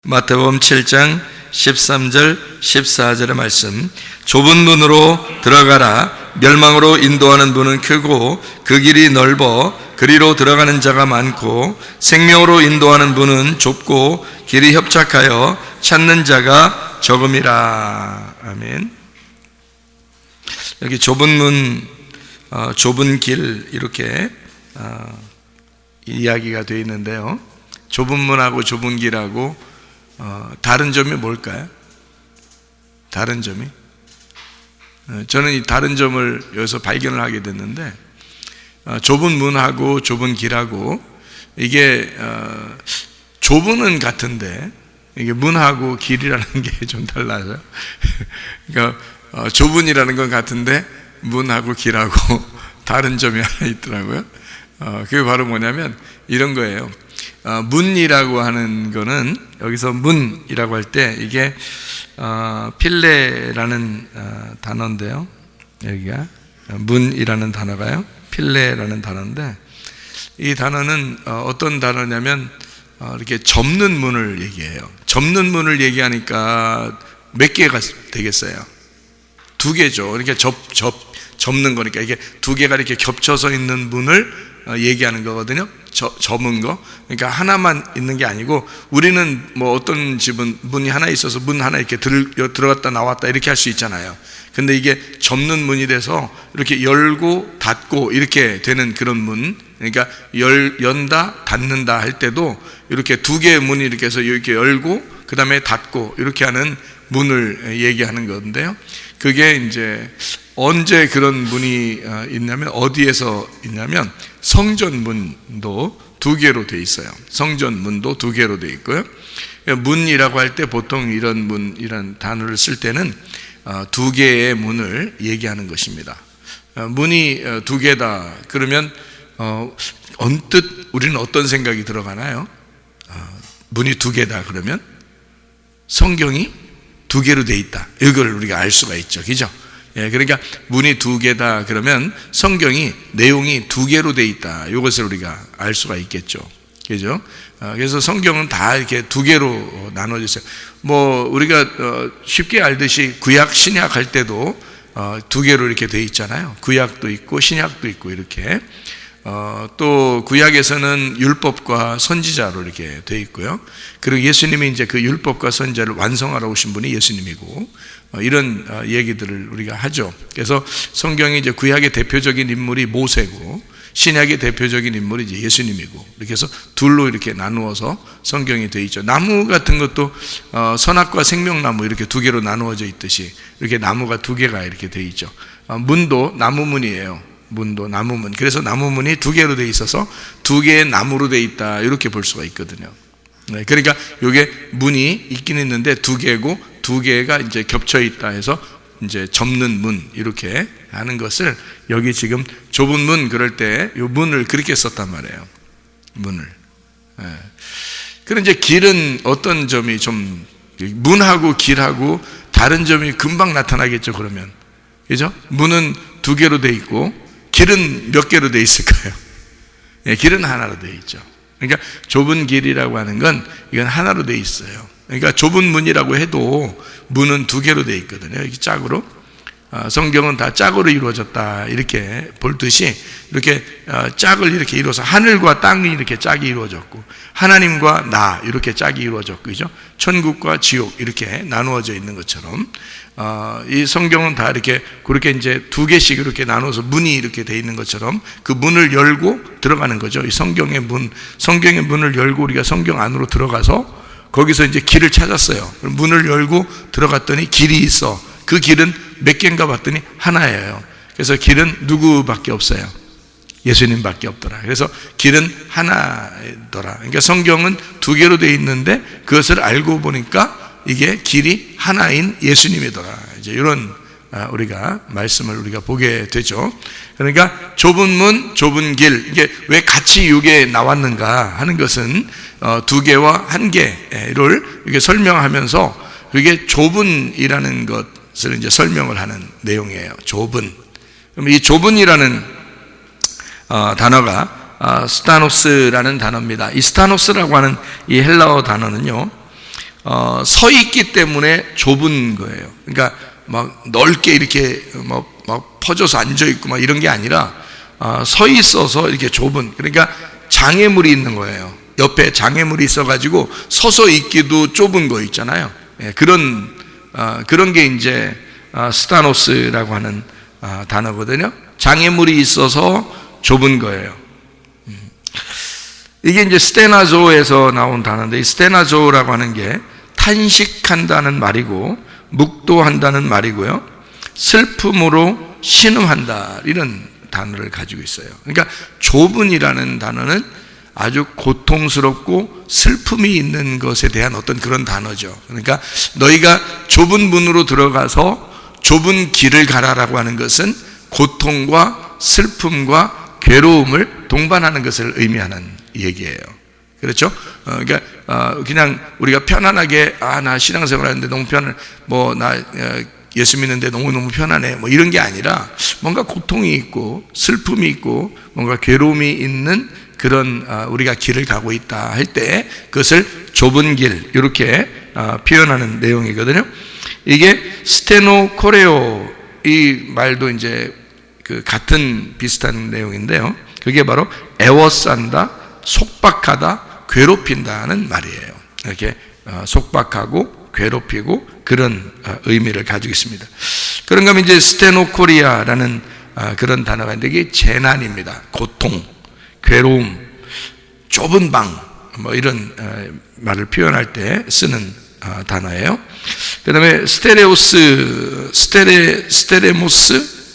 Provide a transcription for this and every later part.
마태복음 7장 13절 14절의 말씀. 좁은 문으로 들어가라. 멸망으로 인도하는 문은 크고 그 길이 넓어 그리로 들어가는 자가 많고 생명으로 인도하는 문은 좁고 길이 협착하여 찾는 자가 적음이라. 아멘. 여기 좁은 문, 좁은 길 이렇게 이야기가 되어 있는데요. 좁은 문하고 좁은 길하고 다른 점이 뭘까요? 다른 점이? 저는 이 다른 점을 여기서 발견을 하게 됐는데, 좁은 문하고 좁은 길하고 이게 좁은은 같은데 이게 문하고 길이라는 게 좀 달라요. 그러니까 좁은이라는 건 같은데 문하고 길하고 다른 점이 하나 있더라고요. 그게 바로 뭐냐면 이런 거예요. 문이라고 하는 거는 여기서 문이라고 할 때 이게 필레라는 단어인데요. 여기가 문이라는 단어가요. 필레라는 단어인데 이 단어는 어떤 단어냐면 이렇게 접는 문을 얘기해요. 접는 문을 얘기하니까 몇 개가 되겠어요? 두 개죠. 그러니까 접는 거니까 이게 두 개가 이렇게 겹쳐서 있는 문을 얘기하는 거거든요. 접은 거. 그러니까 하나만 있는 게 아니고 우리는 뭐 어떤 집은 문이 하나 있어서 문 하나 이렇게 들어갔다 나왔다 이렇게 할 수 있잖아요. 근데 이게 접는 문이 돼서 이렇게 열고 닫고 이렇게 되는 그런 문. 그러니까 연다 닫는다 할 때도 이렇게 두 개의 문이 이렇게 해서 이렇게 열고 그 다음에 닫고 이렇게 하는 문을 얘기하는 건데요. 그게 이제 언제 그런 문이 있냐면 어디에서 있냐면 성전문도 두 개로 돼 있어요. 성전문도 두 개로 돼 있고요. 문이라고 할 때 보통 이런 문이란 단어를 쓸 때는 두 개의 문을 얘기하는 것입니다. 문이 두 개다 그러면 언뜻 우리는 어떤 생각이 들어가나요? 문이 두 개다 그러면 성경이 두 개로 돼 있다. 이걸 우리가 알 수가 있죠. 그죠? 예, 그러니까 문이 두 개다 그러면 성경이 내용이 두 개로 돼 있다. 이것을 우리가 알 수가 있겠죠. 그죠? 그래서 성경은 다 이렇게 두 개로 나눠져 있어요. 뭐 우리가 쉽게 알듯이 구약 신약 할 때도 두 개로 이렇게 돼 있잖아요. 구약도 있고 신약도 있고 이렇게. 또 구약에서는 율법과 선지자로 이렇게 돼 있고요. 그리고 예수님이 이제 그 율법과 선지자를 완성하러 오신 분이 예수님이고 이런 얘기들을 우리가 하죠. 그래서 성경이 이제 구약의 대표적인 인물이 모세고 신약의 대표적인 인물이 이제 예수님이고 이렇게 해서 둘로 이렇게 나누어서 성경이 돼 있죠. 나무 같은 것도 선악과 생명나무 이렇게 두 개로 나누어져 있듯이 이렇게 나무가 두 개가 이렇게 돼 있죠. 문도 나무문이에요. 문도 나무문. 그래서 나무문이 두 개로 돼 있어서 두 개의 나무로 돼 있다 이렇게 볼 수가 있거든요. 네, 그러니까 이게 문이 있긴 있는데 두 개고 두 개가 이제 겹쳐 있다 해서 이제 접는 문 이렇게 하는 것을 여기 지금 좁은 문 그럴 때 이 문을 그렇게 썼단 말이에요. 문을. 네. 그럼 이제 길은 어떤 점이 좀 문하고 길하고 다른 점이 금방 나타나겠죠. 그러면 그죠? 문은 두 개로 돼 있고 길은 몇 개로 돼 있을까요? 네, 길은 하나로 돼 있죠. 그러니까 좁은 길이라고 하는 건 이건 하나로 돼 있어요. 그러니까 좁은 문이라고 해도 문은 두 개로 돼 있거든요. 이렇게 짝으로. 성경은 다 짝으로 이루어졌다 이렇게 볼 듯이 이렇게 짝을 이렇게 이루어서 하늘과 땅이 이렇게 짝이 이루어졌고 하나님과 나 이렇게 짝이 이루어졌고 그죠? 천국과 지옥 이렇게 나누어져 있는 것처럼 이 성경은 다 이렇게 그렇게 이제 두 개씩 이렇게 나눠서 문이 이렇게 돼 있는 것처럼 그 문을 열고 들어가는 거죠. 이 성경의 문을 열고 우리가 성경 안으로 들어가서 거기서 이제 길을 찾았어요. 문을 열고 들어갔더니 길이 있어. 그 길은 몇 개인가 봤더니 하나예요. 그래서 길은 누구밖에 없어요? 예수님밖에 없더라. 그래서 길은 하나더라. 그러니까 성경은 두 개로 되어 있는데 그것을 알고 보니까 이게 길이 하나인 예수님이더라. 이제 이런 우리가 말씀을 우리가 보게 되죠. 그러니까 좁은 문, 좁은 길 이게 왜 같이 이게 나왔는가 하는 것은 두 개와 한 개를 이렇게 설명하면서 그게 좁은이라는 것을 이제 설명을 하는 내용이에요. 좁은. 그럼 이 좁은이라는 단어가 스타노스라는 단어입니다. 이 스타노스라고 하는 이 헬라어 단어는요, 서 있기 때문에 좁은 거예요. 그러니까 막 넓게 이렇게 막 퍼져서 앉아 있고 막 이런 게 아니라 서 있어서 이렇게 좁은, 그러니까 장애물이 있는 거예요. 옆에 장애물이 있어가지고 서서 있기도 좁은 거 있잖아요. 그런 게 이제 스타노스라고 하는 단어거든요. 장애물이 있어서 좁은 거예요. 이게 이제 스테나조에서 나온 단어인데, 이 스테나조라고 하는 게 탄식한다는 말이고 묵도한다는 말이고요, 슬픔으로 신음한다, 이런 단어를 가지고 있어요. 그러니까 좁은이라는 단어는 아주 고통스럽고 슬픔이 있는 것에 대한 어떤 그런 단어죠. 그러니까 너희가 좁은 문으로 들어가서 좁은 길을 가라라고 하는 것은 고통과 슬픔과 괴로움을 동반하는 것을 의미하는 얘기예요. 그렇죠? 그러니까 그냥 우리가 편안하게 나 신앙생활 하는데 너무 편해, 나 예수 믿는데 너무너무 편하네, 뭐 이런 게 아니라 뭔가 고통이 있고 슬픔이 있고 뭔가 괴로움이 있는 그런 우리가 길을 가고 있다 할 때 그것을 좁은 길, 이렇게 표현하는 내용이거든요. 이게 스테노코레오, 이 말도 이제 그 같은 비슷한 내용인데요. 그게 바로 애워싼다, 속박하다, 괴롭힌다는 말이에요. 이렇게 속박하고 괴롭히고 그런 의미를 가지고 있습니다. 그런가 하면 이제 스테노코리아라는 그런 단어가 있는데, 이게 재난입니다. 고통, 괴로움, 좁은 방, 뭐 이런 말을 표현할 때 쓰는 단어예요. 그 다음에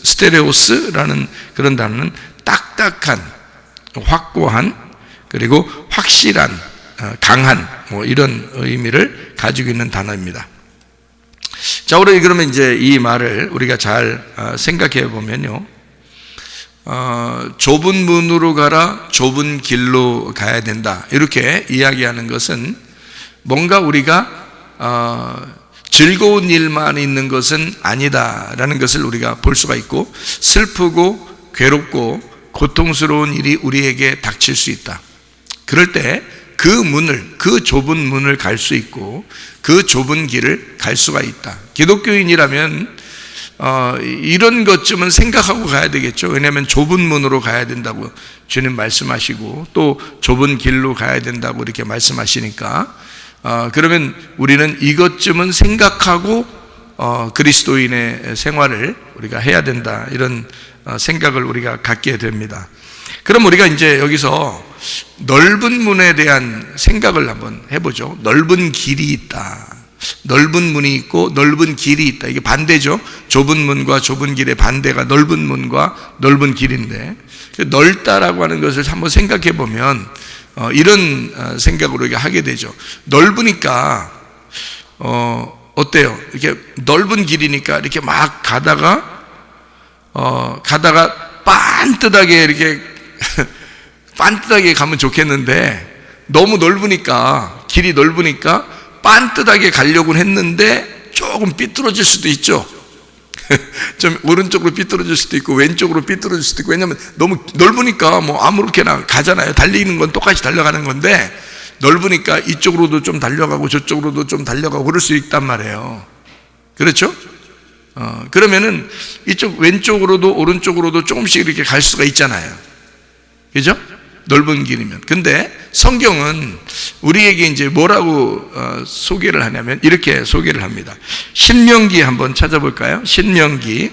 스테레오스라는 그런 단어는 딱딱한, 확고한, 그리고 확실한, 강한, 뭐 이런 의미를 가지고 있는 단어입니다. 자, 우리 그러면 이제 이 말을 우리가 잘 생각해 보면요, 좁은 문으로 가라, 좁은 길로 가야 된다, 이렇게 이야기하는 것은 뭔가 우리가 즐거운 일만 있는 것은 아니다라는 것을 우리가 볼 수가 있고, 슬프고 괴롭고 고통스러운 일이 우리에게 닥칠 수 있다. 그럴 때 그 좁은 문을 갈 수 있고 그 좁은 길을 갈 수가 있다. 기독교인이라면 이런 것쯤은 생각하고 가야 되겠죠. 왜냐하면 좁은 문으로 가야 된다고 주님 말씀하시고 또 좁은 길로 가야 된다고 이렇게 말씀하시니까, 그러면 우리는 이것쯤은 생각하고 그리스도인의 생활을 우리가 해야 된다, 이런 생각을 우리가 갖게 됩니다. 그럼 우리가 이제 여기서 넓은 문에 대한 생각을 한번 해보죠. 넓은 길이 있다, 넓은 문이 있고 넓은 길이 있다. 이게 반대죠. 좁은 문과 좁은 길의 반대가 넓은 문과 넓은 길인데, 넓다라고 하는 것을 한번 생각해 보면 이런 생각으로 우리가 하게 되죠. 넓으니까 어때요? 이렇게 넓은 길이니까 이렇게 막 가다가 빤듯하게 이렇게 빤듯하게 가면 좋겠는데, 너무 넓으니까, 길이 넓으니까 빤듯하게 가려고 했는데 조금 삐뚤어질 수도 있죠. 좀 오른쪽으로 삐뚤어질 수도 있고 왼쪽으로 삐뚤어질 수도 있고, 왜냐하면 너무 넓으니까 뭐 아무렇게나 가잖아요. 달리는 건 똑같이 달려가는 건데 넓으니까 이쪽으로도 좀 달려가고 저쪽으로도 좀 달려가고 그럴 수 있단 말이에요. 그렇죠? 그러면은 이쪽 왼쪽으로도 오른쪽으로도 조금씩 이렇게 갈 수가 있잖아요. 그죠? 넓은 길이면. 근데 성경은 우리에게 이제 뭐라고 소개를 하냐면 이렇게 소개를 합니다. 신명기 한번 찾아볼까요? 신명기,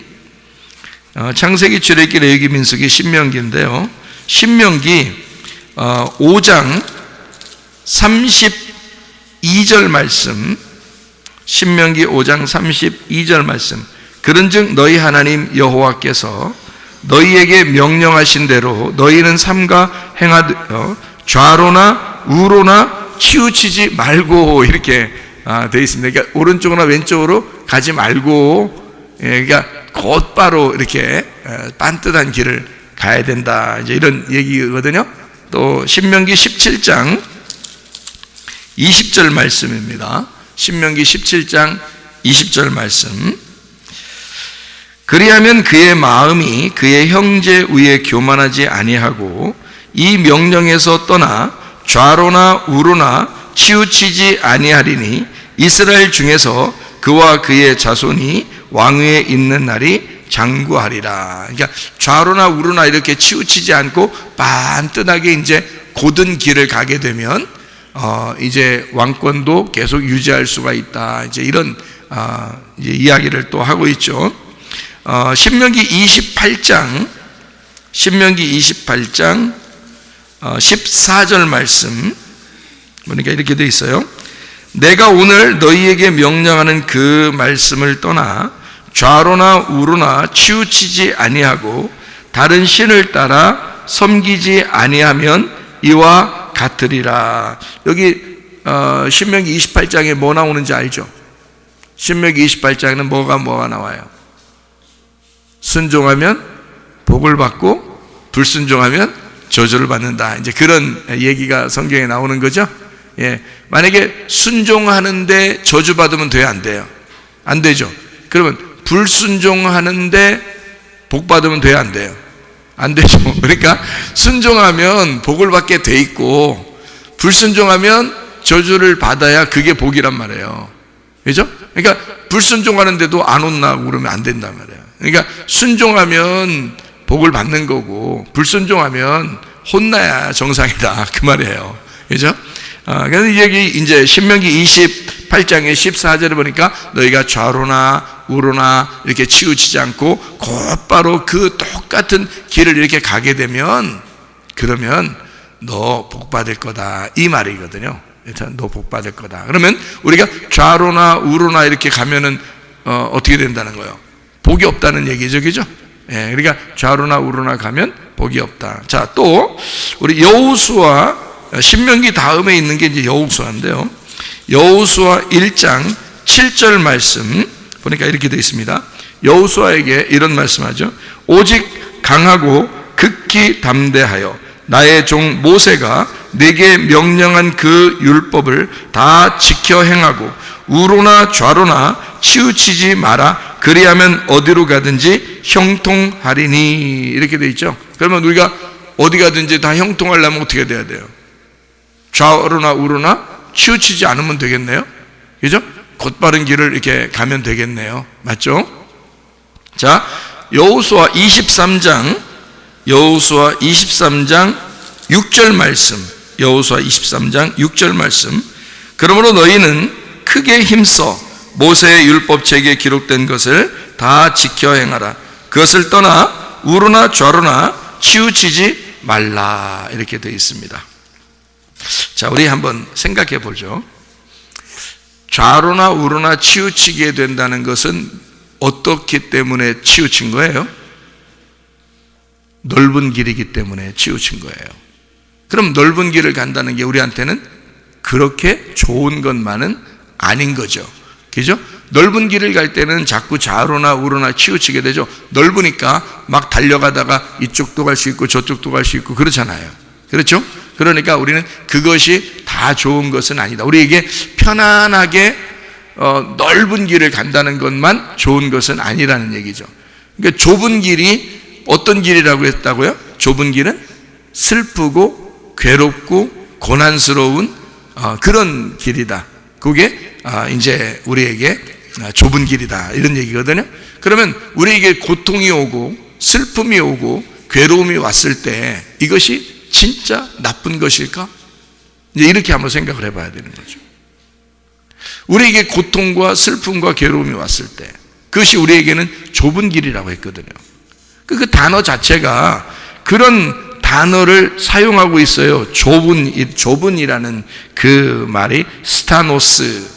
창세기, 출애굽기, 레위기, 민수기, 신명기인데요. 신명기 5장 32절 말씀, 신명기 5장 32절 말씀. 그런즉 너희 하나님 여호와께서 너희에게 명령하신 대로 너희는 삼가 행하여 좌로나 우로나 치우치지 말고, 이렇게 되어 있습니다. 그러니까 오른쪽이나 왼쪽으로 가지 말고, 그러니까 곧바로 이렇게 빤듯한 길을 가야 된다, 이제 이런 얘기거든요. 또 신명기 17장 20절 말씀입니다. 신명기 17장 20절 말씀. 그리하면 그의 마음이 그의 형제 위에 교만하지 아니하고 이 명령에서 떠나 좌로나 우로나 치우치지 아니하리니 이스라엘 중에서 그와 그의 자손이 왕위에 있는 날이 장구하리라. 그러니까 좌로나 우로나 이렇게 치우치지 않고 반듯하게 이제 곧은 길을 가게 되면 이제 왕권도 계속 유지할 수가 있다. 이제 이런 이제 이야기를 또 하고 있죠. 신명기 28장 14절 말씀 보니까 이렇게 돼 있어요. 내가 오늘 너희에게 명령하는 그 말씀을 떠나 좌로나 우로나 치우치지 아니하고 다른 신을 따라 섬기지 아니하면 이와 같으리라. 여기 신명기 28장에 뭐 나오는지 알죠? 신명기 28장에는 뭐가 나와요? 순종하면 복을 받고 불순종하면 저주를 받는다. 이제 그런 얘기가 성경에 나오는 거죠. 예, 만약에 순종하는데 저주 받으면 돼요, 안 돼요? 안 되죠. 그러면 불순종하는데 복 받으면 돼요, 안 돼요? 안 되죠. 그러니까 순종하면 복을 받게 돼 있고 불순종하면 저주를 받아야 그게 복이란 말이에요. 그죠? 그러니까 불순종하는데도 안 혼나고 그러면 안 된단 말이에요. 그러니까 순종하면 복을 받는 거고 불순종하면 혼나야 정상이다, 그 말이에요. 그죠? 그래서 여기 이제 신명기 28장의 14절을 보니까 너희가 좌로나 우로나 이렇게 치우치지 않고 곧바로 그 똑같은 길을 이렇게 가게 되면 그러면 너 복 받을 거다, 이 말이거든요. 너 복 받을 거다. 그러면 우리가 좌로나 우로나 이렇게 가면은 어떻게 된다는 거예요? 복이 없다는 얘기죠, 그죠? 예, 그러니까 좌로나 우로나 가면 복이 없다. 자, 또 우리 여호수아, 신명기 다음에 있는 게 이제 여호수아인데요. 여호수아 1장 7절 말씀 보니까 이렇게 되어 있습니다. 여호수아에게 이런 말씀하죠. 오직 강하고 극히 담대하여 나의 종 모세가 내게 명령한 그 율법을 다 지켜 행하고 우로나 좌로나 치우치지 마라. 그리하면 어디로 가든지 형통하리니. 이렇게 되어 있죠. 그러면 우리가 어디 가든지 다 형통하려면 어떻게 돼야 돼요? 좌로나 우로나 치우치지 않으면 되겠네요. 그죠? 곧바른 길을 이렇게 가면 되겠네요. 맞죠? 자, 여호수아 23장 6절 말씀. 여호수아 23장 6절 말씀. 그러므로 너희는 크게 힘써 모세의 율법책에 기록된 것을 다 지켜 행하라. 그것을 떠나 우로나 좌로나 치우치지 말라. 이렇게 되어 있습니다. 자, 우리 한번 생각해 보죠. 좌로나 우로나 치우치게 된다는 것은 어떻기 때문에 치우친 거예요? 넓은 길이기 때문에 치우친 거예요. 그럼 넓은 길을 간다는 게 우리한테는 그렇게 좋은 것만은 아닌 거죠. 그죠? 넓은 길을 갈 때는 자꾸 좌로나 우로나 치우치게 되죠. 넓으니까 막 달려가다가 이쪽도 갈 수 있고 저쪽도 갈 수 있고 그렇잖아요. 그렇죠? 그러니까 우리는 그것이 다 좋은 것은 아니다. 우리에게 편안하게 넓은 길을 간다는 것만 좋은 것은 아니라는 얘기죠. 그러니까 좁은 길이 어떤 길이라고 했다고요? 좁은 길은 슬프고 괴롭고 고난스러운 그런 길이다. 그게 이제 우리에게 좁은 길이다, 이런 얘기거든요. 그러면 우리에게 고통이 오고 슬픔이 오고 괴로움이 왔을 때 이것이 진짜 나쁜 것일까? 이제 이렇게 한번 생각을 해봐야 되는 거죠. 우리에게 고통과 슬픔과 괴로움이 왔을 때 그것이 우리에게는 좁은 길이라고 했거든요. 그 단어 자체가 그런 단어를 사용하고 있어요. 좁은이라는 그 말이 스타노스.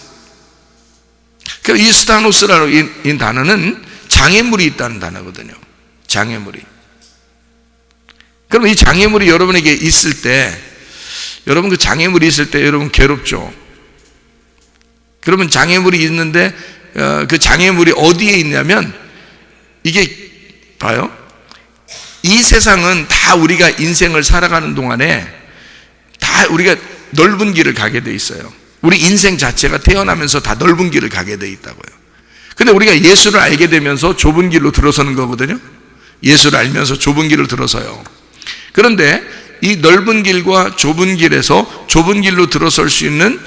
이 스타노스라는 이 단어는 장애물이 있다는 단어거든요. 장애물이. 그럼 이 장애물이 여러분에게 있을 때, 여러분 그 장애물이 있을 때 여러분 괴롭죠. 그러면 장애물이 있는데 그 장애물이 어디에 있냐면 이게 봐요. 이 세상은 다 우리가 인생을 살아가는 동안에 다 우리가 넓은 길을 가게 돼 있어요. 우리 인생 자체가 태어나면서 다 넓은 길을 가게 돼 있다고요. 근데 우리가 예수를 알게 되면서 좁은 길로 들어서는 거거든요. 예수를 알면서 좁은 길을 들어서요. 그런데 이 넓은 길과 좁은 길에서 좁은 길로 들어설 수 있는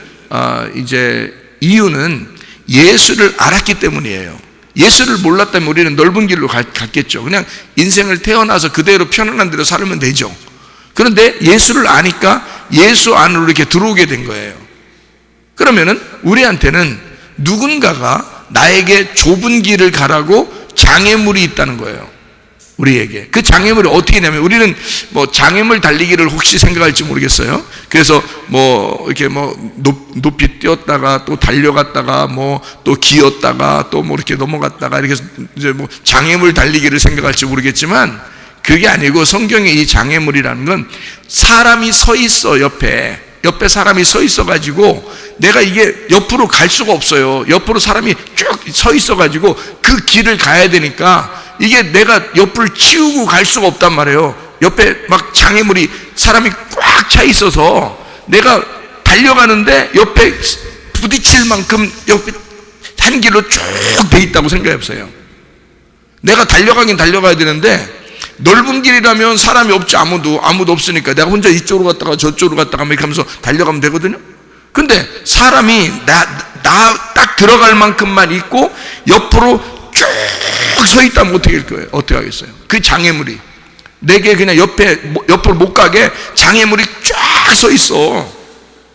이제 이유는 예수를 알았기 때문이에요. 예수를 몰랐다면 우리는 넓은 길로 갔겠죠. 그냥 인생을 태어나서 그대로 편안한 대로 살면 되죠. 그런데 예수를 아니까 예수 안으로 이렇게 들어오게 된 거예요. 그러면은 우리한테는 누군가가 나에게 좁은 길을 가라고 장애물이 있다는 거예요. 우리에게. 그 장애물이 어떻게 되냐면, 우리는 뭐 장애물 달리기를 혹시 생각할지 모르겠어요. 그래서 뭐 이렇게 뭐 높이 뛰었다가 또 달려갔다가 뭐 또 기었다가 또 뭐 이렇게 넘어갔다가 이렇게 이제 뭐 장애물 달리기를 생각할지 모르겠지만, 그게 아니고 성경에 이 장애물이라는 건 사람이 서 있어. 옆에 사람이 서 있어 가지고 내가 이게 옆으로 갈 수가 없어요. 옆으로 사람이 쭉 서 있어 가지고 그 길을 가야 되니까 이게 내가 옆을 치우고 갈 수가 없단 말이에요. 옆에 막 장애물이 사람이 꽉 차 있어서 내가 달려가는데 옆에 부딪힐 만큼 옆에 한 길로 쭉 돼 있다고 생각해 보세요. 내가 달려가긴 달려가야 되는데 넓은 길이라면 사람이 없지, 아무도 없으니까 내가 혼자 이쪽으로 갔다가 저쪽으로 갔다가 이렇게 하면서 달려가면 되거든요. 근데 사람이 나 딱 들어갈 만큼만 있고 옆으로 쭉 서 있다면 어떻게 할 거예요? 어떻게 하겠어요? 그 장애물이 내게 그냥 옆으로 못 가게 장애물이 쫙 서 있어.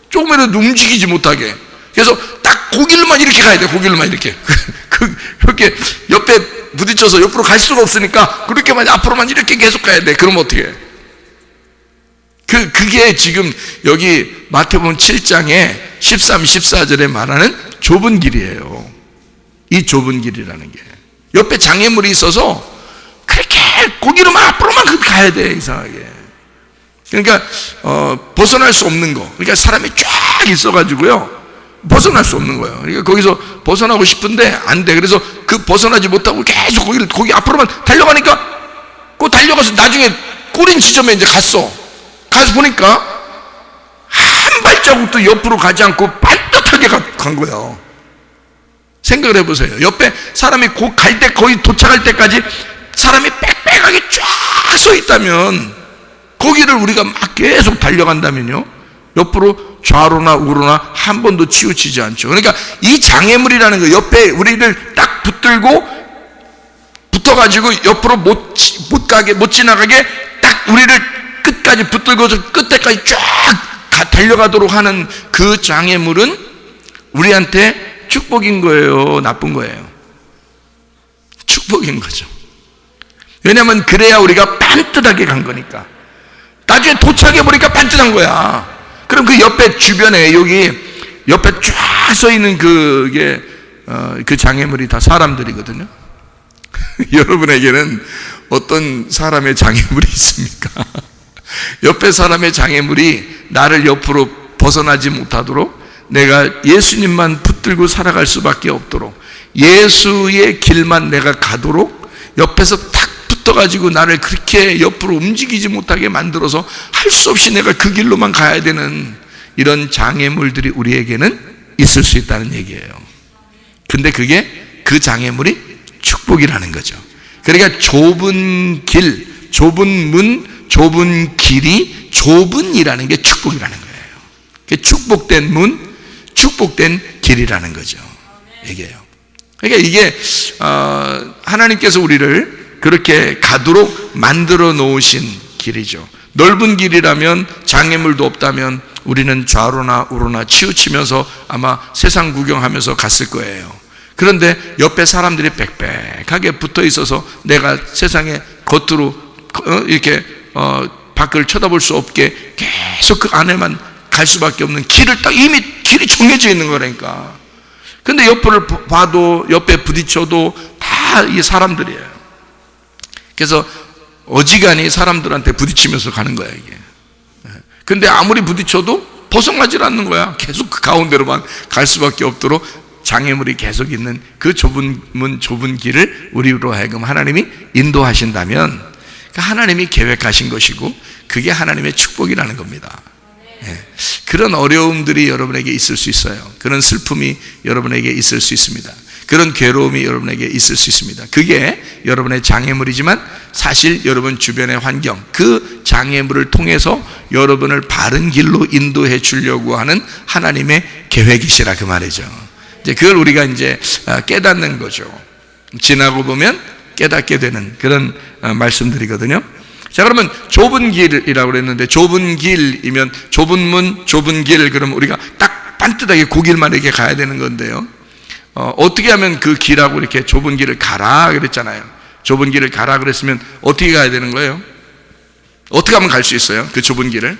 조금이라도 움직이지 못하게. 그래서 딱 고길로만 이렇게 가야 돼. 고길로만 이렇게 그렇게 옆에 부딪혀서 옆으로 갈 수가 없으니까 그렇게만 앞으로만 이렇게 계속 가야 돼. 그럼 어떻게 해? 그게 지금 여기 마태복음 7장에 13, 14절에 말하는 좁은 길이에요. 이 좁은 길이라는 게 옆에 장애물이 있어서 그렇게 거기로만 앞으로만 가야 돼. 이상하게. 그러니까 벗어날 수 없는 거. 그러니까 사람이 쫙 있어가지고요 벗어날 수 없는 거예요. 그러니까 거기서 벗어나고 싶은데 안 돼. 그래서 그 벗어나지 못하고 계속 거기 앞으로만 달려가니까 그 달려가서 나중에 꼬린 지점에 이제 가서 보니까 한 발자국도 옆으로 가지 않고 반듯하게 간 거예요. 생각을 해보세요. 옆에 사람이 거의 도착할 때까지 사람이 빽빽하게 쫙 서 있다면, 거기를 우리가 막 계속 달려간다면요 옆으로 좌로나 우로나 한 번도 치우치지 않죠. 그러니까 이 장애물이라는 거, 옆에 우리를 딱 붙어가지고 옆으로 못 지나가게 딱 우리를 끝까지 붙들고서 끝에까지 쫙 달려가도록 하는 그 장애물은 우리한테 축복인 거예요, 나쁜 거예요? 축복인 거죠. 왜냐하면 그래야 우리가 반듯하게 간 거니까. 나중에 도착해 보니까 반듯한 거야. 그럼 그 옆에 주변에 여기 옆에 쫙 서 있는 그 장애물이 다 사람들이거든요. 여러분에게는 어떤 사람의 장애물이 있습니까? 옆에 사람의 장애물이 나를 옆으로 벗어나지 못하도록, 내가 예수님만 붙들고 살아갈 수밖에 없도록, 예수의 길만 내가 가도록 옆에서 탁 붙어가지고 나를 그렇게 옆으로 움직이지 못하게 만들어서 할 수 없이 내가 그 길로만 가야 되는 이런 장애물들이 우리에게는 있을 수 있다는 얘기예요. 근데 그게 그 장애물이 축복이라는 거죠. 그러니까 좁은 길, 좁은 문, 좁은 길이 좁은이라는 게 축복이라는 거예요. 축복된 문, 축복된 길이라는 거죠. 얘기해요. 그러니까 이게 하나님께서 우리를 그렇게 가도록 만들어 놓으신 길이죠. 넓은 길이라면, 장애물도 없다면 우리는 좌로나 우로나 치우치면서 아마 세상 구경하면서 갔을 거예요. 그런데 옆에 사람들이 빽빽하게 붙어 있어서 내가 세상에 겉으로 이렇게 밖을 쳐다볼 수 없게 계속 그 안에만 갈 수밖에 없는 길을 이미 길이 정해져 있는 거라니까. 근데 옆을 봐도, 옆에 부딪혀도 다 이 사람들이에요. 그래서 어지간히 사람들한테 부딪히면서 가는 거야, 이게. 근데 아무리 부딪혀도 벗어나질 않는 거야. 계속 그 가운데로만 갈 수밖에 없도록 장애물이 계속 있는 그 좁은 문, 좁은 길을 우리로 하여금 하나님이 인도하신다면, 하나님이 계획하신 것이고 그게 하나님의 축복이라는 겁니다. 그런 어려움들이 여러분에게 있을 수 있어요. 그런 슬픔이 여러분에게 있을 수 있습니다. 그런 괴로움이 여러분에게 있을 수 있습니다. 그게 여러분의 장애물이지만 사실 여러분 주변의 환경, 그 장애물을 통해서 여러분을 바른 길로 인도해 주려고 하는 하나님의 계획이시라, 그 말이죠. 이제 그걸 우리가 이제 깨닫는 거죠. 지나고 보면 깨닫게 되는 그런 말씀들이거든요. 자, 그러면 좁은 길이라고 그랬는데, 좁은 길이면 좁은 문, 좁은 길, 그러면 우리가 딱 반듯하게 그 길만 이렇게 가야 되는 건데요. 어떻게 하면 그 길하고 이렇게 좁은 길을 가라 그랬잖아요. 좁은 길을 가라 그랬으면 어떻게 가야 되는 거예요? 어떻게 하면 갈 수 있어요? 그 좁은 길을?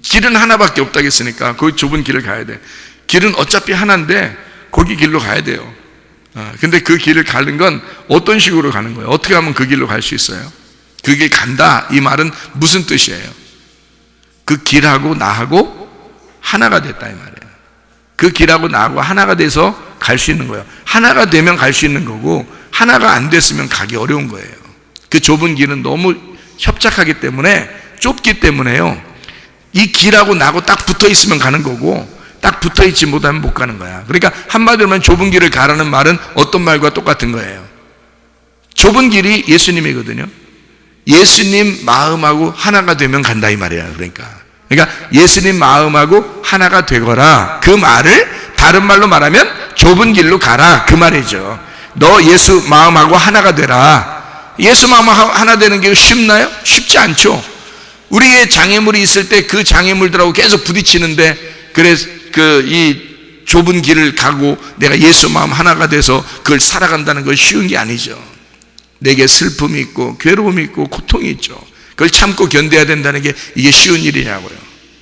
길은 하나밖에 없다고 했으니까 그 좁은 길을 가야 돼. 길은 어차피 하나인데 거기 길로 가야 돼요. 근데 그 길을 가는 건 어떤 식으로 가는 거예요? 어떻게 하면 그 길로 갈 수 있어요? 그 길 간다, 이 말은 무슨 뜻이에요? 그 길하고 나하고 하나가 됐다 이 말이에요. 그 길하고 나하고 하나가 돼서 갈 수 있는 거예요. 하나가 되면 갈 수 있는 거고, 하나가 안 됐으면 가기 어려운 거예요. 그 좁은 길은 너무 협착하기 때문에, 좁기 때문에요, 이 길하고 나하고 딱 붙어 있으면 가는 거고, 딱 붙어 있지 못하면 못 가는 거야. 그러니까 한마디로 하면 좁은 길을 가라는 말은 어떤 말과 똑같은 거예요? 좁은 길이 예수님이거든요. 예수님 마음하고 하나가 되면 간다 이 말이에요. 그러니까 예수님 마음하고 하나가 되거라, 그 말을 다른 말로 말하면 좁은 길로 가라 그 말이죠. 너 예수 마음하고 하나가 되라. 예수 마음하고 하나 되는 게 쉽나요? 쉽지 않죠. 우리의 장애물이 있을 때 그 장애물들하고 계속 부딪히는데, 그래서 이 좁은 길을 가고 내가 예수 마음 하나가 돼서 그걸 살아간다는 건 쉬운 게 아니죠. 내게 슬픔이 있고 괴로움이 있고 고통이 있죠. 그걸 참고 견뎌야 된다는 게 이게 쉬운 일이냐고요.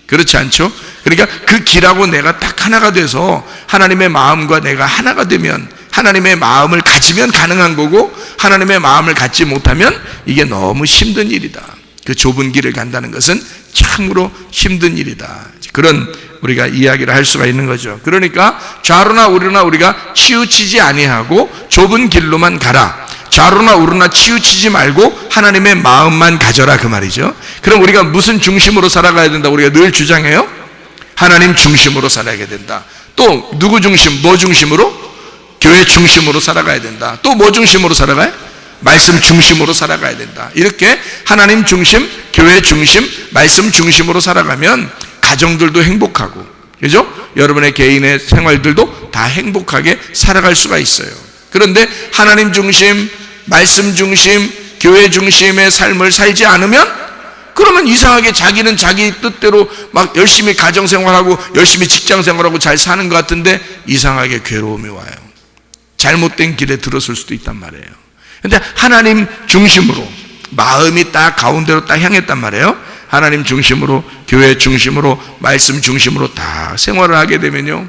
그렇지 않죠? 그러니까 그 길하고 내가 딱 하나가 돼서 하나님의 마음과 내가 하나가 되면, 하나님의 마음을 가지면 가능한 거고, 하나님의 마음을 갖지 못하면 이게 너무 힘든 일이다. 그 좁은 길을 간다는 것은 참으로 힘든 일이다. 그런 우리가 이야기를 할 수가 있는 거죠. 그러니까 좌로나 우로나 우리가 치우치지 아니하고 좁은 길로만 가라. 좌로나 우로나 치우치지 말고 하나님의 마음만 가져라 그 말이죠. 그럼 우리가 무슨 중심으로 살아가야 된다 우리가 늘 주장해요? 하나님 중심으로 살아야 된다. 또 누구 중심? 뭐 중심으로? 교회 중심으로 살아가야 된다. 또 뭐 중심으로 살아가요? 말씀 중심으로 살아가야 된다. 이렇게 하나님 중심, 교회 중심, 말씀 중심으로 살아가면 가정들도 행복하고, 그죠? 여러분의 개인의 생활들도 다 행복하게 살아갈 수가 있어요. 그런데 하나님 중심, 말씀 중심, 교회 중심의 삶을 살지 않으면, 그러면 이상하게 자기는 자기 뜻대로 막 열심히 가정생활하고 열심히 직장생활하고 잘 사는 것 같은데 이상하게 괴로움이 와요. 잘못된 길에 들어설 수도 있단 말이에요. 근데 하나님 중심으로, 마음이 딱 가운데로 딱 향했단 말이에요. 하나님 중심으로, 교회 중심으로, 말씀 중심으로 다 생활을 하게 되면요,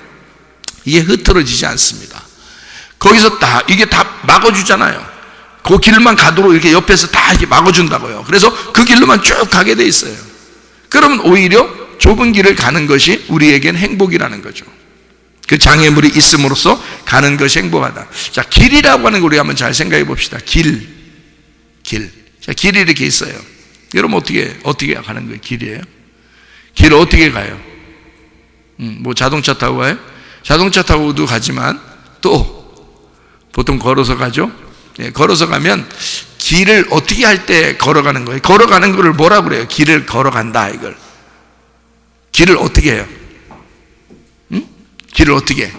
이게 흐트러지지 않습니다. 거기서 이게 다 막아주잖아요. 그 길만 가도록 이렇게 옆에서 다 이렇게 막아준다고요. 그래서 그 길로만 쭉 가게 돼 있어요. 그러면 오히려 좁은 길을 가는 것이 우리에겐 행복이라는 거죠. 그 장애물이 있음으로써 가는 것이 행복하다. 자, 길이라고 하는 거 우리 한번 잘 생각해 봅시다. 길. 자, 길이 이렇게 있어요. 여러분 어떻게 가는 거예요? 길이에요? 길을 어떻게 가요? 뭐 자동차 타고 가요? 자동차 타고도 가지만 또 보통 걸어서 가죠? 예, 걸어서 가면 길을 어떻게 할 때 걸어가는 거예요? 걸어가는 거를 뭐라 그래요? 길을 걸어간다 이걸. 길을 어떻게 해요? 길을 어떻게 해?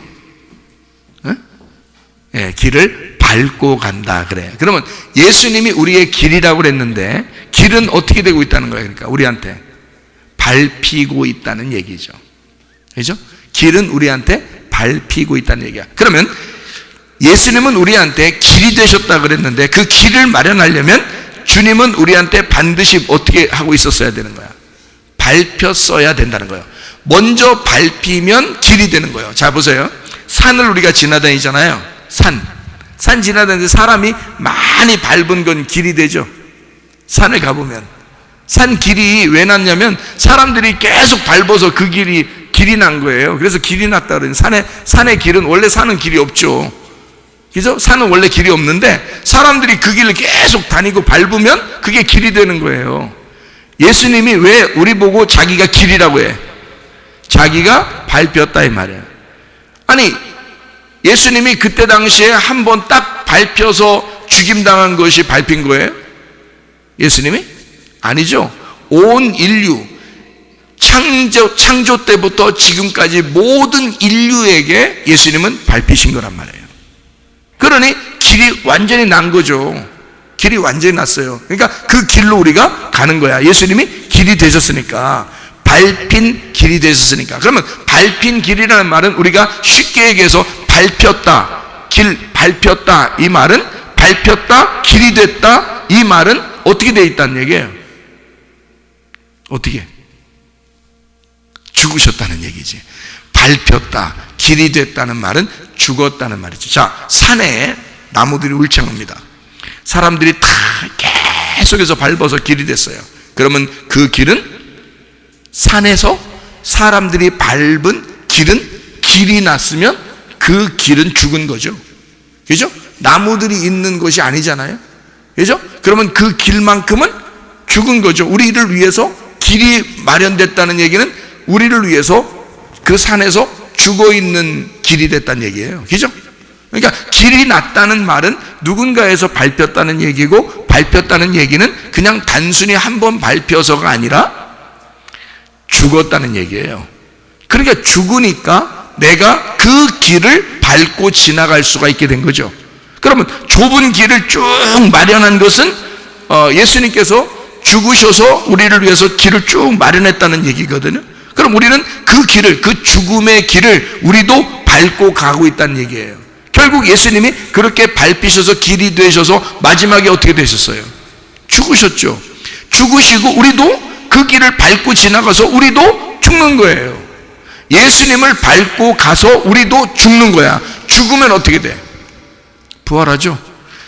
예, 길을 밟고 간다 그래요. 그러면 예수님이 우리의 길이라고 그랬는데 길은 어떻게 되고 있다는 거예요? 그러니까 우리한테 밟히고 있다는 얘기죠. 그렇죠? 길은 우리한테 밟히고 있다는 얘기야. 그러면 예수님은 우리한테 길이 되셨다 그랬는데 그 길을 마련하려면 주님은 우리한테 반드시 어떻게 하고 있었어야 되는 거야? 밟혔어야 된다는 거예요. 먼저 밟히면 길이 되는 거예요. 자, 보세요. 산을 우리가 지나다니잖아요. 산 지나다니는데 사람이 많이 밟은 건 길이 되죠. 산을 가보면 산 길이 왜 났냐면 사람들이 계속 밟아서 그 길이 난 거예요. 그래서 길이 났다 그러는. 산의 길은 원래 산은 길이 없죠. 그죠? 산은 원래 길이 없는데 사람들이 그 길을 계속 다니고 밟으면 그게 길이 되는 거예요. 예수님이 왜 우리 보고 자기가 길이라고 해? 자기가 밟혔다 이 말이에요. 아니, 예수님이 그때 당시에 한 번 딱 밟혀서 죽임당한 것이 밟힌 거예요? 예수님이? 아니죠. 온 인류 창조 때부터 지금까지 모든 인류에게 예수님은 밟히신 거란 말이에요. 그러니 길이 완전히 난 거죠. 길이 완전히 났어요. 그러니까 그 길로 우리가 가는 거야. 예수님이 길이 되셨으니까, 밟힌 길이 되셨으니까. 그러면 밟힌 길이라는 말은 우리가 쉽게 얘기해서 밟혔다, 길 밟혔다, 이 말은 밟혔다, 길이 됐다, 이 말은 어떻게 돼 있다는 얘기예요? 어떻게? 죽으셨다는 얘기지. 밟혔다, 길이 됐다는 말은 죽었다는 말이죠. 자, 산에 나무들이 울창합니다. 사람들이 다 계속해서 밟아서 길이 됐어요. 그러면 그 길은, 산에서 사람들이 밟은 길은, 길이 났으면 그 길은 죽은 거죠. 그죠? 나무들이 있는 것이 아니잖아요. 그죠? 그러면 그 길만큼은 죽은 거죠. 우리를 위해서 길이 마련됐다는 얘기는 우리를 위해서 그 산에서 죽어 있는 길이 됐다는 얘기예요. 그죠? 그러니까 길이 났다는 말은 누군가에서 밟혔다는 얘기고, 밟혔다는 얘기는 그냥 단순히 한 번 밟혀서가 아니라 죽었다는 얘기예요. 그러니까 죽으니까 내가 그 길을 밟고 지나갈 수가 있게 된 거죠. 그러면 좁은 길을 쭉 마련한 것은 예수님께서 죽으셔서 우리를 위해서 길을 쭉 마련했다는 얘기거든요. 그럼 우리는 그 길을, 그 죽음의 길을 우리도 밟고 가고 있다는 얘기예요. 결국 예수님이 그렇게 밟히셔서 길이 되셔서 마지막에 어떻게 되셨어요? 죽으셨죠. 죽으시고 우리도 그 길을 밟고 지나가서 우리도 죽는 거예요. 예수님을 밟고 가서 우리도 죽는 거야. 죽으면 어떻게 돼? 부활하죠.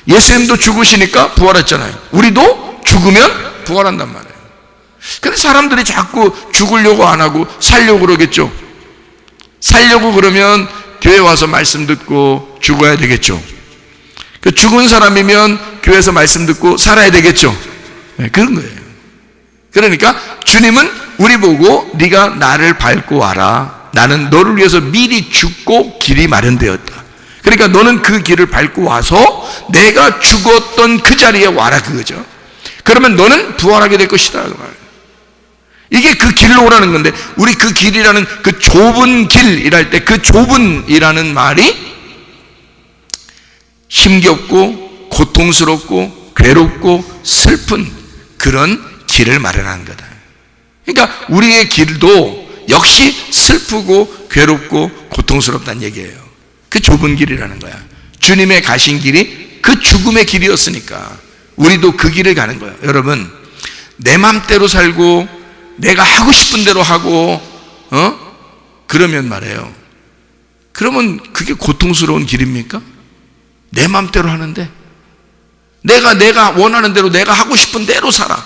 예수님도 죽으시니까 부활했잖아요. 우리도 죽으면 부활한단 말이에요. 근데 사람들이 자꾸 죽으려고 안 하고 살려고 그러겠죠. 살려고 그러면 교회 와서 말씀 듣고 죽어야 되겠죠. 그 죽은 사람이면 교회에서 말씀 듣고 살아야 되겠죠. 네, 그런 거예요. 그러니까 주님은 우리 보고 네가 나를 밟고 와라. 나는 너를 위해서 미리 죽고 길이 마련되었다. 그러니까 너는 그 길을 밟고 와서 내가 죽었던 그 자리에 와라, 그거죠. 그러면 너는 부활하게 될 것이다, 그 말. 이게 그 길로 오라는 건데, 우리 그 길이라는, 그 좁은 길이랄 때 그 좁은이라는 말이 힘겹고 고통스럽고 괴롭고 슬픈 그런 길을 마련하는 거다. 그러니까 우리의 길도 역시 슬프고 괴롭고 고통스럽다는 얘기예요. 그 좁은 길이라는 거야. 주님의 가신 길이 그 죽음의 길이었으니까 우리도 그 길을 가는 거예요. 여러분, 내 맘대로 살고 내가 하고 싶은 대로 하고 그러면 말이에요. 그러면 그게 고통스러운 길입니까? 내 맘대로 하는데 내가 원하는 대로, 내가 하고 싶은 대로 살아.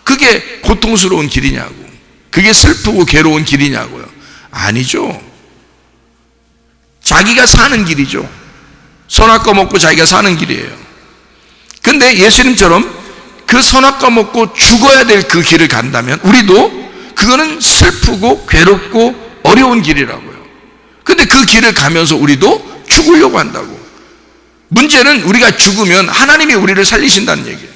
그게 고통스러운 길이냐고. 그게 슬프고 괴로운 길이냐고요. 아니죠. 자기가 사는 길이죠. 선악과 먹고 자기가 사는 길이에요. 근데 예수님처럼 그 선악과 먹고 죽어야 될 그 길을 간다면 우리도 그거는 슬프고 괴롭고 어려운 길이라고요. 근데 그 길을 가면서 우리도 죽으려고 한다고. 문제는 우리가 죽으면 하나님이 우리를 살리신다는 얘기예요.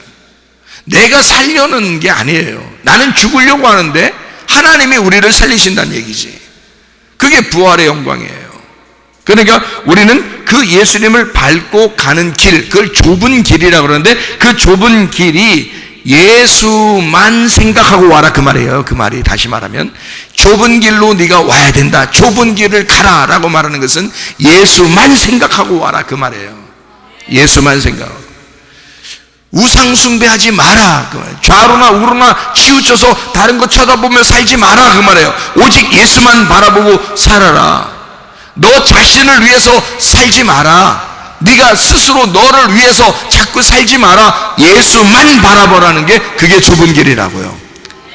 내가 살려는 게 아니에요. 나는 죽으려고 하는데 하나님이 우리를 살리신다는 얘기지. 그게 부활의 영광이에요. 그러니까 우리는 그 예수님을 밟고 가는 길, 그걸 좁은 길이라고 그러는데 그 좁은 길이 예수만 생각하고 와라, 그 말이에요. 그 말이 다시 말하면 좁은 길로 네가 와야 된다, 좁은 길을 가라 라고 말하는 것은 예수만 생각하고 와라, 그 말이에요. 예수만 생각하고. 우상 숭배하지 마라, 그 말이에요. 좌로나 우로나 치우쳐서 다른 거 쳐다보며 살지 마라, 그 말이에요. 오직 예수만 바라보고 살아라. 너 자신을 위해서 살지 마라. 네가 스스로 너를 위해서 자꾸 살지 마라. 예수만 바라보라는 게 그게 좁은 길이라고요.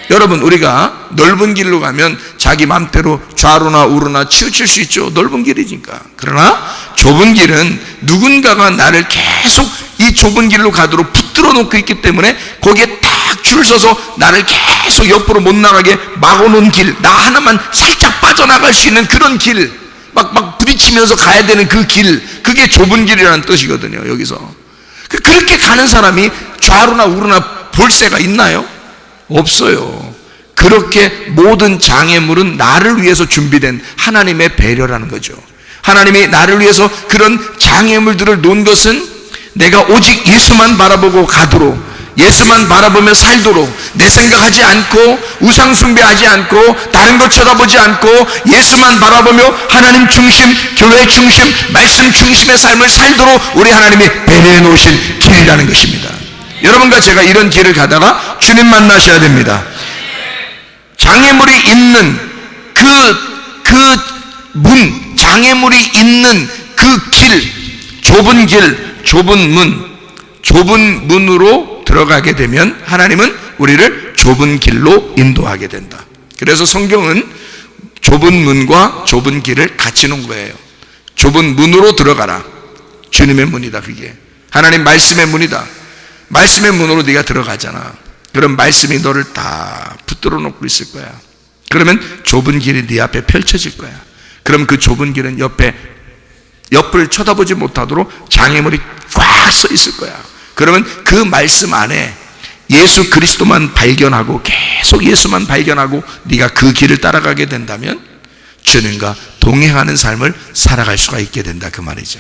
여러분, 우리가 넓은 길로 가면 자기 맘대로 좌로나 우로나 치우칠 수 있죠. 넓은 길이니까. 그러나 좁은 길은 누군가가 나를 계속 이 좁은 길로 가도록 붙들어 놓고 있기 때문에 거기에 딱 줄 서서 나를 계속 옆으로 못 나가게 막아놓은 길, 나 하나만 살짝 빠져나갈 수 있는 그런 길, 막 부딪히면서 가야 되는 그 길, 그게 좁은 길이라는 뜻이거든요. 여기서 그렇게 가는 사람이 좌로나 우로나 볼 새가 있나요? 없어요. 그렇게 모든 장애물은 나를 위해서 준비된 하나님의 배려라는 거죠. 하나님이 나를 위해서 그런 장애물들을 놓은 것은 내가 오직 예수만 바라보고 가도록, 예수만 바라보며 살도록, 내 생각하지 않고 우상 숭배하지 않고 다른 것 쳐다보지 않고 예수만 바라보며 하나님 중심, 교회 중심, 말씀 중심의 삶을 살도록 우리 하나님이 배려해 놓으신 길이라는 것입니다. 여러분과 제가 이런 길을 가다가 주님 만나셔야 됩니다. 장애물이 있는 장애물이 있는 그 길, 좁은 문으로 들어가게 되면 하나님은 우리를 좁은 길로 인도하게 된다. 그래서 성경은 좁은 문과 좁은 길을 같이 놓은 거예요. 좁은 문으로 들어가라. 주님의 문이다. 그게 하나님 말씀의 문이다. 말씀의 문으로 네가 들어가잖아. 그럼 말씀이 너를 다 붙들어 놓고 있을 거야. 그러면 좁은 길이 네 앞에 펼쳐질 거야. 그럼 그 좁은 길은 옆을 쳐다보지 못하도록 장애물이 꽉 서 있을 거야. 그러면 그 말씀 안에 예수 그리스도만 발견하고 계속 예수만 발견하고 네가 그 길을 따라가게 된다면 주님과 동행하는 삶을 살아갈 수가 있게 된다, 그 말이죠.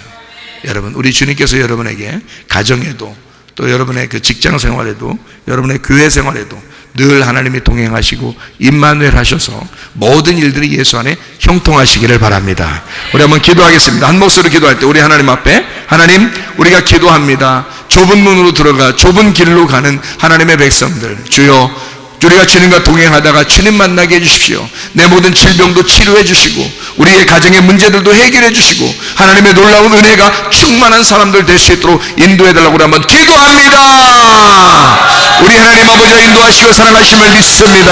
여러분, 우리 주님께서 여러분에게 가정에도 또 여러분의 그 직장 생활에도 여러분의 교회 생활에도 늘 하나님이 동행하시고 임마누엘 하셔서 모든 일들이 예수 안에 형통하시기를 바랍니다. 우리 한번 기도하겠습니다. 한 목소리로 기도할 때 우리 하나님 앞에, 하나님, 우리가 기도합니다. 좁은 문으로 들어가 좁은 길로 가는 하나님의 백성들, 주여, 우리가 주님과 동행하다가 주님 만나게 해주십시오. 내 모든 질병도 치료해 주시고 우리의 가정의 문제들도 해결해 주시고 하나님의 놀라운 은혜가 충만한 사람들 될 수 있도록 인도해 달라고 우리 한번 기도합니다. 우리 하나님 아버지가 인도하시고 사랑하심을 믿습니다.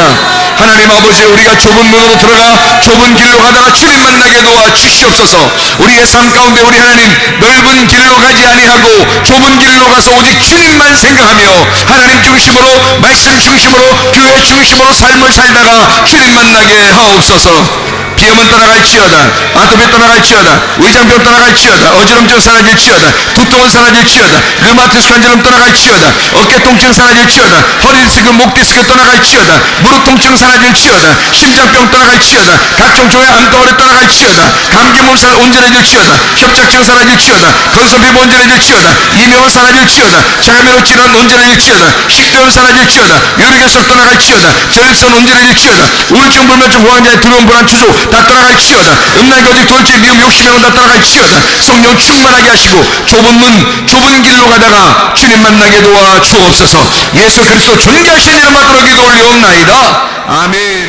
하나님 아버지, 우리가 좁은 문으로 들어가 좁은 길로 가다가 주님 만나게 도와 주시옵소서. 우리의 삶 가운데 우리 하나님 넓은 길로 가지 아니하고 좁은 길로 가서 오직 주님만 생각하며 하나님 중심으로, 말씀 중심으로, 교회 중심으로 삶을 살다가 주님 만나게 하옵소서. 비염은 떠나갈지어다, 아토피 떠나갈지어다, 위장병 떠나갈지어다, 어지럼증 사라질지어다, 두통은 사라질지어다, 류마티스 관절염 떠나갈지어다, 어깨 통증 사라질지어다, 허리 디스크, 목 디스크 떠나갈지어다, 무릎 통증 사라질지어다, 심장병 떠나갈지어다, 각종 종의 암덩어리 떠나갈지어다, 감기 몸살 온전해질지어다, 협착증 사라질지어다, 건선피부 온전해질지어다, 이명은 사라질지어다, 장염으로 질환 온전해질지어다, 식도염 사라질지어다, 유리결석 떠나갈지어다, 전립선 온전해질지어다, 우울증, 불면증, 고환자의 두려움, 불안, 추조 다 떠나갈지어다, 음란, 거짓, 돌질, 미움, 욕심행은 다 떠나갈지어다. 성령 충만하게 하시고 좁은 문, 좁은 길로 가다가 주님 만나게 도와 주옵소서. 예수 그리스도 존귀하신 이름 받들어 기도 올리옵나이다. 아멘.